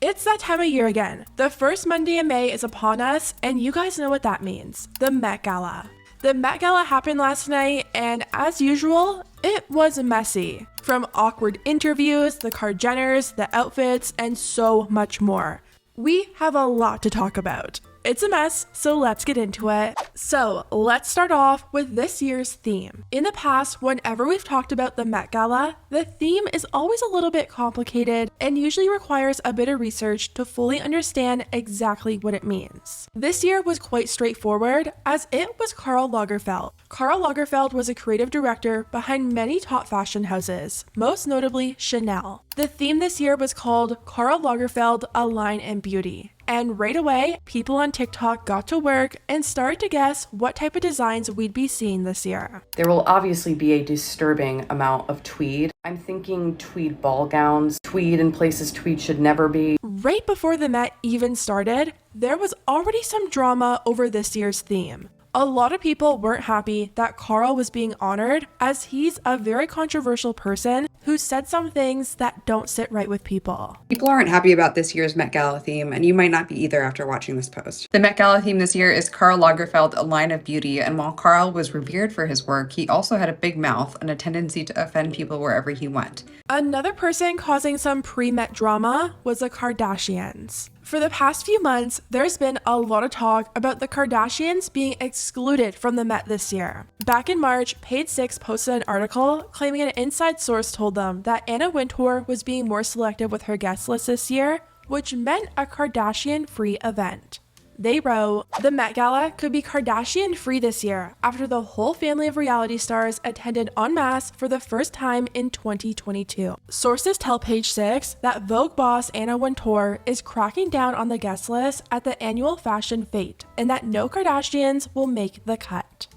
It's that time of year again. The first Monday in May is upon us, and you guys know what that means. The Met Gala. The Met Gala happened last night, and as usual, it was messy. From awkward interviews, the Kardashians, the outfits, and so much more. We have a lot to talk about. It's a mess, so let's get into it. So let's start off with this year's theme. In the past, whenever we've talked about the Met Gala, the theme is always a little bit complicated and usually requires a bit of research to fully understand exactly what it means. This year was quite straightforward, as it was Karl Lagerfeld. Karl Lagerfeld was a creative director behind many top fashion houses, most notably Chanel. The theme this year was called Karl Lagerfeld, A Line in Beauty. And right away, people on TikTok got to work and started to guess what type of designs we'd be seeing this year. There will obviously be a disturbing amount of tweed. I'm thinking tweed ball gowns, tweed in places tweed should never be. Right before the Met even started, there was already some drama over this year's theme. A lot of people weren't happy that Karl was being honored, as he's a very controversial person who said some things that don't sit right with people. People aren't happy about this year's Met Gala theme, and you might not be either after watching this post. The Met Gala theme this year is Karl Lagerfeld, A Line of Beauty, and while Karl was revered for his work, he also had a big mouth and a tendency to offend people wherever he went. Another person causing some pre-Met drama was the Kardashians. For the past few months, there's been a lot of talk about the Kardashians being excluded from the Met this year. Back in March, Page Six posted an article claiming an inside source told them that Anna Wintour was being more selective with her guest list this year, which meant a Kardashian-free event. They wrote, "The Met Gala could be Kardashian-free this year after the whole family of reality stars attended en masse for the first time in 2022. Sources tell Page Six that Vogue boss Anna Wintour is cracking down on the guest list at the annual fashion fete, and that no Kardashians will make the cut."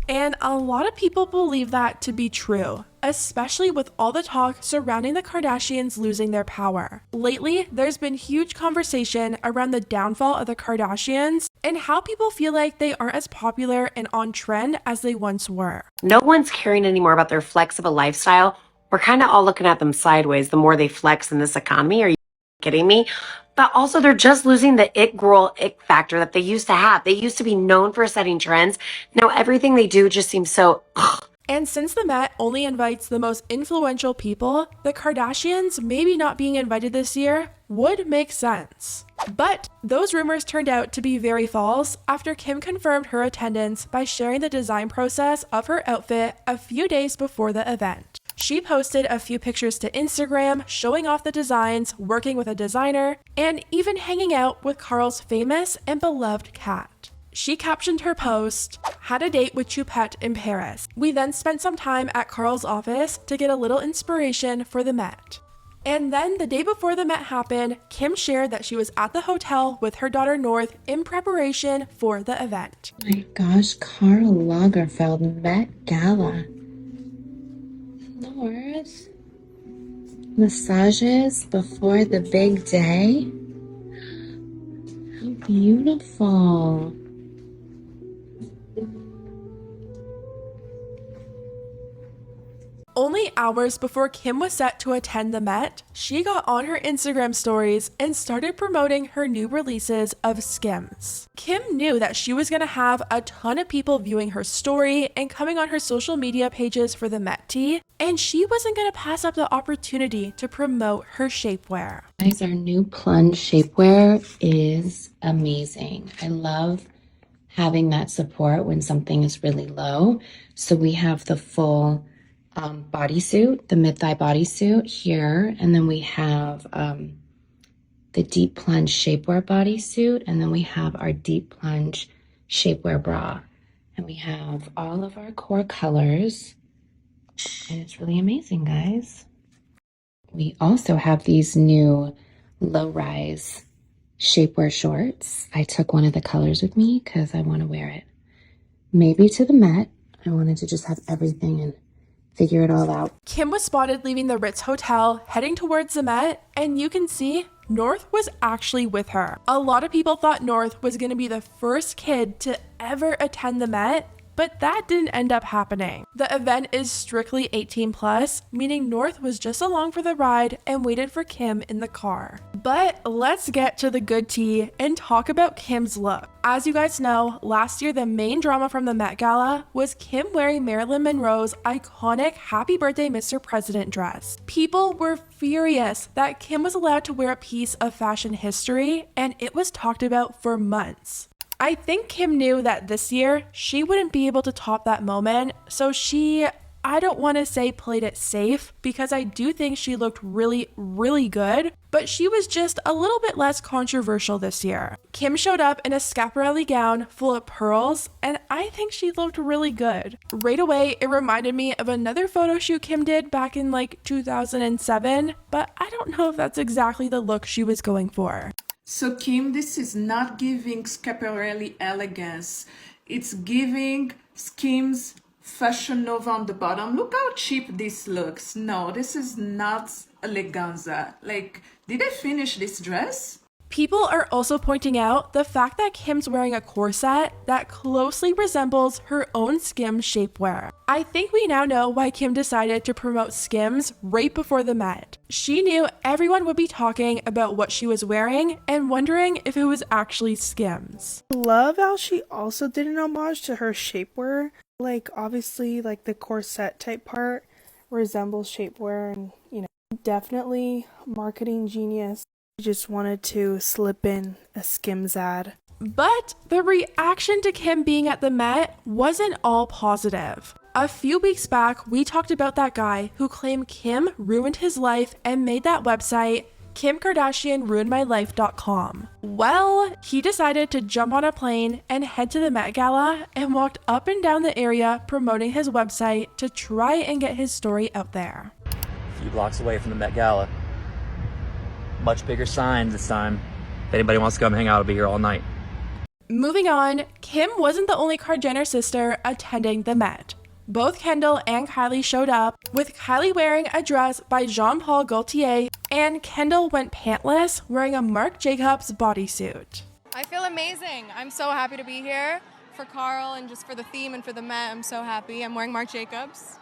And a lot of people believe that to be true, especially with all the talk surrounding the Kardashians losing their power. Lately, there's been huge conversation around the downfall of the Kardashians and how people feel like they aren't as popular and on trend as they once were. No one's caring anymore about their flexible lifestyle. We're kind of all looking at them sideways the more they flex in this economy. Are you kidding me? But also, they're just losing the it girl ick factor that they used to have. They used to be known for setting trends. Now everything they do just seems so ugh. And since the Met only invites the most influential people, the Kardashians maybe not being invited this year would make sense. But those rumors turned out to be very false after Kim confirmed her attendance by sharing the design process of her outfit a few days before the event. She posted a few pictures to Instagram showing off the designs, working with a designer, and even hanging out with Karl's famous and beloved cat. She captioned her post, "Had a date with Choupette in Paris. We then spent some time at Karl's office to get a little inspiration for the Met." And then the day before the Met happened, Kim shared that she was at the hotel with her daughter North in preparation for the event. Oh my gosh, Karl Lagerfeld Met Gala. North. Massages before the big day. How beautiful. Only hours before Kim was set to attend the Met, she got on her Instagram stories and started promoting her new releases of Skims. Kim knew that she was going to have a ton of people viewing her story and coming on her social media pages for the Met tea, and she wasn't going to pass up the opportunity to promote her shapewear. Guys, our new plunge shapewear is amazing. I love having that support when something is really low. So we have the full bodysuit, the mid-thigh bodysuit here, and then we have the deep plunge shapewear bodysuit, and then we have our deep plunge shapewear bra, and we have all of our core colors, and it's really amazing, guys. We also have these new low-rise shapewear shorts. I took one of the colors with me because I want to wear it maybe to the Met. I wanted to just have everything and figure it all out. Kim was spotted leaving the Ritz Hotel, heading towards the Met, and you can see North was actually with her. A lot of people thought North was going to be the first kid to ever attend the Met, but that didn't end up happening. The event is strictly 18 plus, meaning North was just along for the ride and waited for Kim in the car. But let's get to the good tea and talk about Kim's look. As you guys know, last year the main drama from the Met Gala was Kim wearing Marilyn Monroe's iconic Happy Birthday Mr. President dress. People were furious that Kim was allowed to wear a piece of fashion history, and it was talked about for months. I think Kim knew that this year she wouldn't be able to top that moment, so I don't want to say played it safe, because I do think she looked really, really good, but she was just a little bit less controversial this year. Kim showed up in a Schiaparelli gown full of pearls, and I think she looked really good. Right away, it reminded me of another photo shoot Kim did back in like 2007, but I don't know if that's exactly the look she was going for. So Kim, this is not giving Schiaparelli elegance. It's giving Kim's Fashion Nova on the bottom. Look how cheap this looks. No, this is not eleganza. Like, did I finish this dress? People are also pointing out the fact that Kim's wearing a corset that closely resembles her own Skims shapewear. I think we now know why Kim decided to promote Skims right before the Met. She knew everyone would be talking about what she was wearing and wondering if it was actually Skims. Love how she also did an homage to her shapewear. Like, obviously, like the corset type part resembles shapewear, and definitely marketing genius. Just wanted to slip in a Skims ad. But the reaction to Kim being at the Met wasn't all positive. A few weeks back, we talked about that guy who claimed Kim ruined his life and made that website KimKardashianRuinedMyLife.com. Well, he decided to jump on a plane and head to the Met Gala and walked up and down the area promoting his website to try and get his story out there. A few blocks away from the Met Gala. Much bigger signs this time. If anybody wants to come hang out, I'll be here all night. Moving on, Kim wasn't the only Kar-Jenner sister attending the Met. Both Kendall and Kylie showed up, with Kylie wearing a dress by Jean-Paul Gaultier, and Kendall went pantless, wearing a Marc Jacobs bodysuit. I feel amazing. I'm so happy to be here for Carl and just for the theme and for the Met. I'm so happy. I'm wearing Marc Jacobs.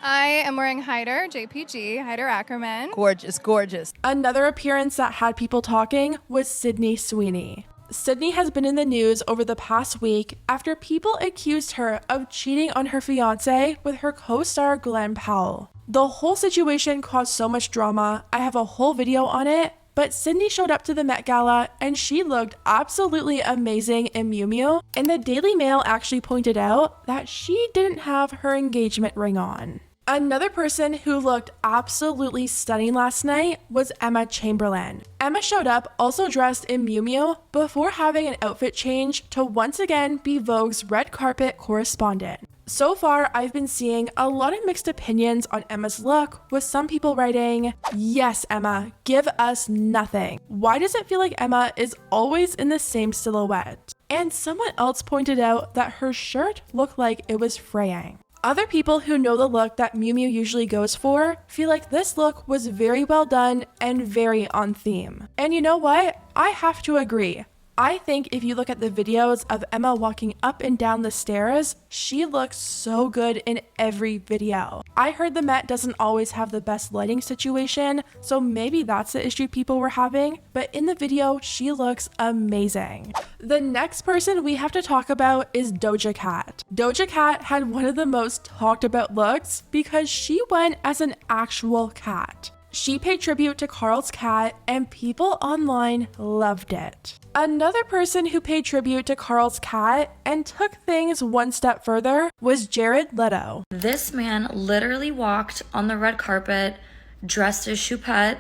I am wearing Hyder, JPG, Hyder Ackerman. Gorgeous, gorgeous. Another appearance that had people talking was Sydney Sweeney. Sydney has been in the news over the past week after people accused her of cheating on her fiancé with her co-star Glenn Powell. The whole situation caused so much drama. I have a whole video on it, but Sydney showed up to the Met Gala and she looked absolutely amazing in Miu Miu, and the Daily Mail actually pointed out that she didn't have her engagement ring on. Another person who looked absolutely stunning last night was Emma Chamberlain. Emma showed up also dressed in Miu Miu before having an outfit change to once again be Vogue's red carpet correspondent. So far, I've been seeing a lot of mixed opinions on Emma's look, with some people writing, "Yes, Emma, give us nothing. Why does it feel like Emma is always in the same silhouette?" And someone else pointed out that her shirt looked like it was fraying. Other people who know the look that Miu Miu usually goes for feel like this look was very well done and very on theme. And you know what? I have to agree. I think if you look at the videos of Emma walking up and down the stairs, she looks so good in every video. I heard the Met doesn't always have the best lighting situation, so maybe that's the issue people were having, but in the video, she looks amazing. The next person we have to talk about is Doja Cat. Doja Cat had one of the most talked about looks because she went as an actual cat. She paid tribute to Carl's cat, and people online loved it. Another person who paid tribute to Carl's cat and took things one step further was Jared Leto. This man literally walked on the red carpet dressed as Choupette,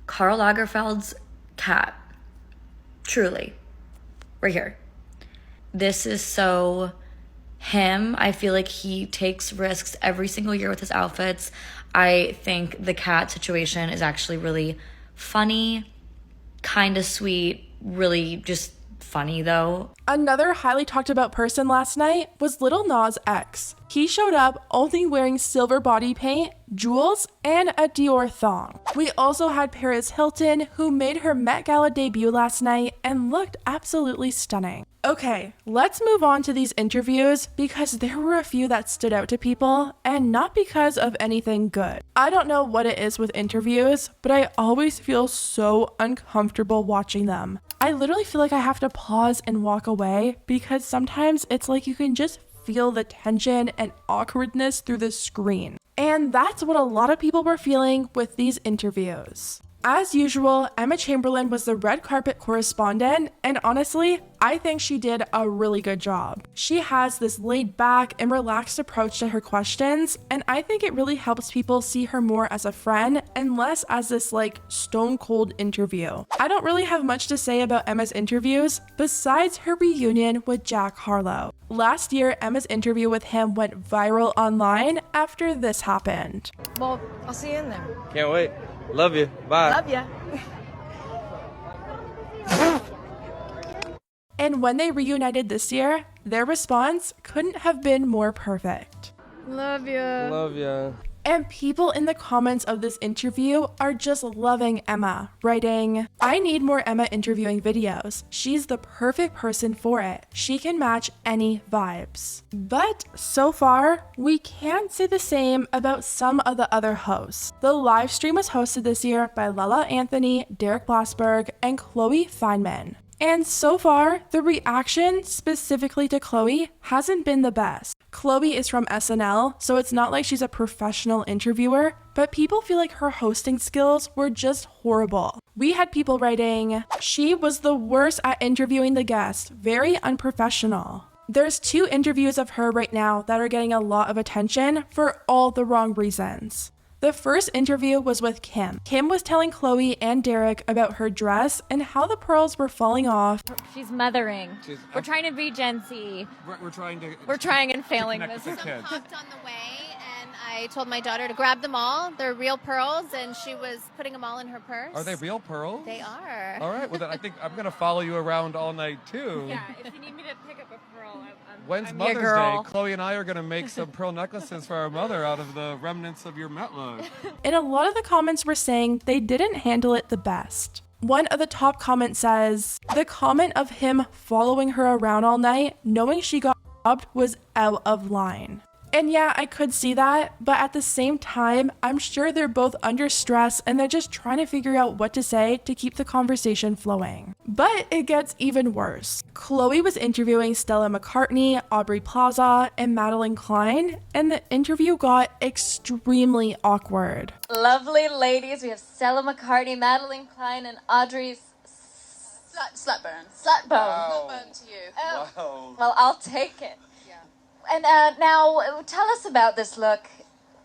Karl Lagerfeld's cat. Truly. Right here. This is so him. I feel like he takes risks every single year with his outfits. I think the cat situation is actually really funny, kind of sweet, really just funny though. Another highly talked about person last night was Lil Nas X. He showed up only wearing silver body paint, jewels, and a Dior thong. We also had Paris Hilton, who made her Met Gala debut last night and looked absolutely stunning. Okay, let's move on to these interviews because there were a few that stood out to people and not because of anything good. I don't know what it is with interviews, but I always feel so uncomfortable watching them. I literally feel like I have to pause and walk away because sometimes it's like you can just feel the tension and awkwardness through the screen. And that's what a lot of people were feeling with these interviews. As usual, Emma Chamberlain was the red carpet correspondent, and honestly, I think she did a really good job. She has this laid back and relaxed approach to her questions, and I think it really helps people see her more as a friend and less as this like stone cold interview. I don't really have much to say about Emma's interviews besides her reunion with Jack Harlow. Last year, Emma's interview with him went viral online after this happened. Well, I'll see you in there. Can't wait. Love you. Bye. Love ya. And when they reunited this year, their response couldn't have been more perfect. Love ya. Love ya. And people in the comments of this interview are just loving Emma, writing, "I need more Emma interviewing videos. She's the perfect person for it. She can match any vibes." But so far, we can't say the same about some of the other hosts. The live stream was hosted this year by Lala Anthony, Derek Blasberg, and Chloe Feynman. And so far, the reaction specifically to Chloe hasn't been the best. Chloe is from SNL, so it's not like she's a professional interviewer, but people feel like her hosting skills were just horrible. We had people writing, "She was the worst at interviewing the guest, very unprofessional." There's 2 interviews of her right now that are getting a lot of attention for all the wrong reasons. The first interview was with Kim. Kim was telling Chloe and Derek about her dress and how the pearls were falling off. She's mothering. We're trying to be Gen Z. We're trying and failing to this. connect with the kids. Popped on the way, and I told my daughter to grab them all. They're real pearls, and she was putting them all in her purse. Are they real pearls? They are. All right. Well, then I think I'm gonna follow you around all night too. Yeah, if you need me to pick up a pearl, When's I'm Mother's your girl. Day? Chloe and I are gonna make some pearl necklaces for our mother out of the remnants of your Met look. And a lot of the comments were saying they didn't handle it the best. One of the top comments says, "The comment of him following her around all night, knowing she got robbed, was out of line." And yeah, I could see that, but at the same time, I'm sure they're both under stress and they're just trying to figure out what to say to keep the conversation flowing. But it gets even worse. Chloe was interviewing Stella McCartney, Aubrey Plaza, and Madeline Klein, and the interview got extremely awkward. Lovely ladies, we have Stella McCartney, Madeline Klein, and Audrey's Slutburn. Wow. Slutburn to you. Oh. Wow. Well, I'll take it. Yeah. And now, tell us about this look.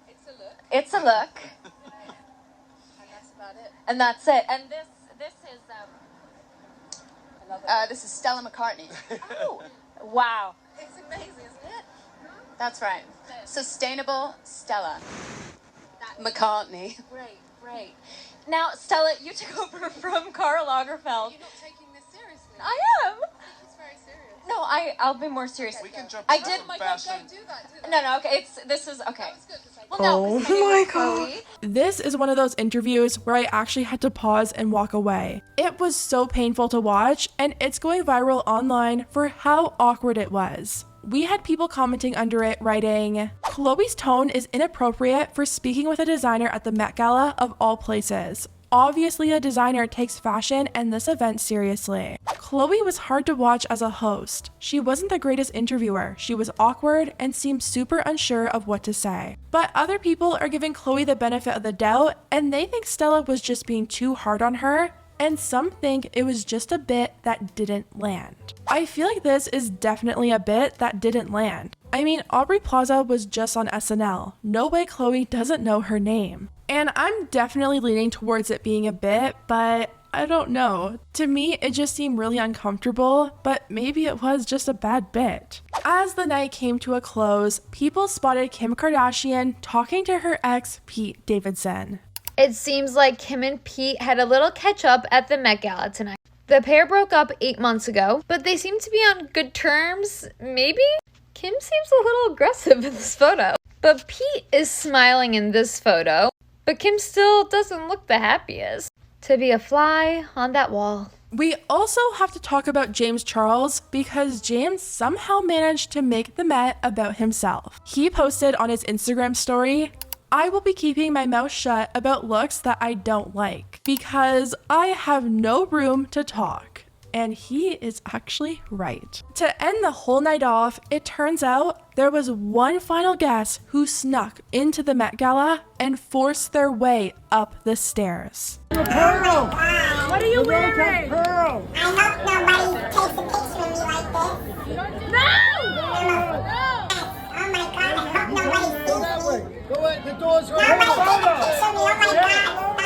It's a look. It's a look. And that's about it. And that's it. And this is This is Stella McCartney. oh, wow. It's amazing, isn't it? That's right. Sustainable Stella McCartney. Great. Now, Stella, you took over from Karl Lagerfeld. You're not taking this seriously. I am. I think it's very serious. No, I'll be more serious. We can jump I into did some Oh my fashion. God, don't do that. No, okay. This is okay. That was good, 'cause I- Well, no, 'cause my name is Chloe. This is one of those interviews where I actually had to pause and walk away. It was so painful to watch, and it's going viral online for how awkward it was. We had people commenting under it writing, "Chloe's tone is inappropriate for speaking with a designer at the Met Gala of all places. Obviously, a designer takes fashion and this event seriously." Chloe was hard to watch as a host. She wasn't the greatest interviewer. She was awkward and seemed super unsure of what to say. But other people are giving Chloe the benefit of the doubt, and they think Stella was just being too hard on her, and some think it was just a bit that didn't land. I feel like this is definitely a bit that didn't land. I mean, Aubrey Plaza was just on SNL. No way Chloe doesn't know her name. And I'm definitely leaning towards it being a bit, but I don't know. To me, it just seemed really uncomfortable, but maybe it was just a bad bit. As the night came to a close, people spotted Kim Kardashian talking to her ex, Pete Davidson. It seems like Kim and Pete had a little catch up at the Met Gala tonight. The pair broke up 8 months ago, but they seem to be on good terms, maybe? Kim seems a little aggressive in this photo. But Pete is smiling in this photo, but Kim still doesn't look the happiest to be a fly on that wall. We also have to talk about James Charles because James somehow managed to make the Met about himself. He posted on his Instagram story, "I will be keeping my mouth shut about looks that I don't like because I have no room to talk." And he is actually right. To end the whole night off, it turns out there was one final guest who snuck into the Met Gala and forced their way up the stairs. Pearl! What are you wearing? Pearl! I hope nobody takes a picture of me like this. No! Oh my god, I hope nobody sees me. Go ahead, the door's right here. Nobody take a picture of me, oh my god, stop.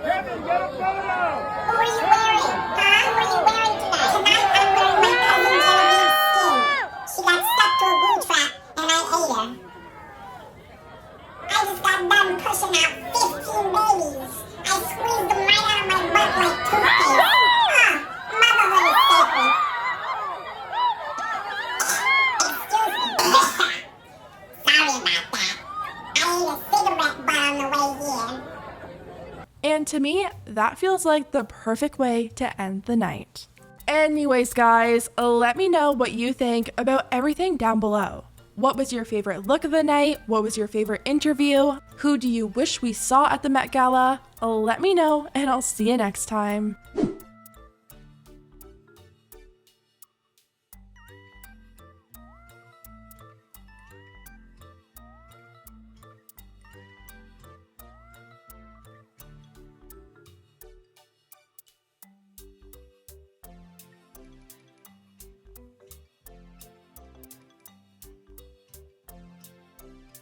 Kevin, get a photo! Who are you wearing? Huh? What are you wearing tonight? Tonight I'm wearing my cousin Genevieve's skin. She got stuck to a glue trap and I ate her. I just got done pushing out 15 babies. I squeezed them right out of my butt like toothpaste. Motherhood is sacred. Excuse me. Sorry about that. I ate a cigarette butt on the way here. And to me, that feels like the perfect way to end the night. Anyways, guys, let me know what you think about everything down below. What was your favorite look of the night? What was your favorite interview? Who do you wish we saw at the Met Gala? Let me know, and I'll see you next time.